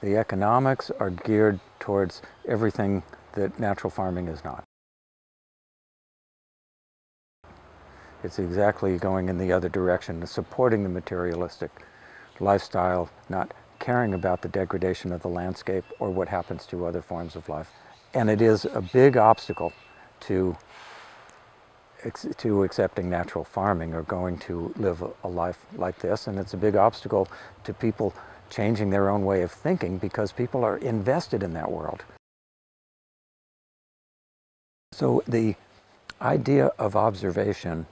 The economics are geared towards everything that natural farming is not. It's exactly going in the other direction, supporting the materialistic lifestyle, not caring about the degradation of the landscape or what happens to other forms of life. And it is a big obstacle to accepting natural farming or going to live a life like this. And it's a big obstacle to people changing their own way of thinking because people are invested in that world. So the idea of observation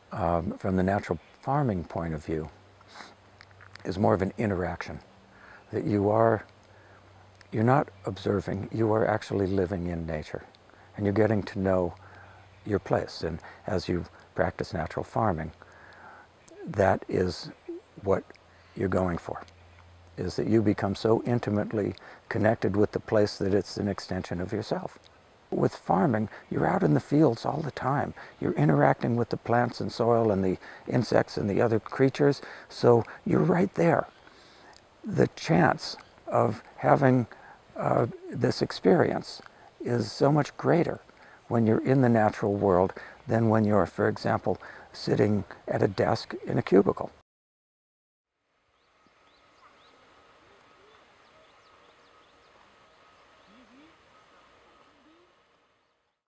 from the natural farming point of view is more of an interaction. That you're not observing, you are actually living in nature. And you're getting to know your place. And as you practice natural farming, that is what you're going for, is that you become so intimately connected with the place that it's an extension of yourself. With farming, you're out in the fields all the time. You're interacting with the plants and soil and the insects and the other creatures, so you're right there. The chance of having this experience is so much greater when you're in the natural world than when you're, for example, sitting at a desk in a cubicle.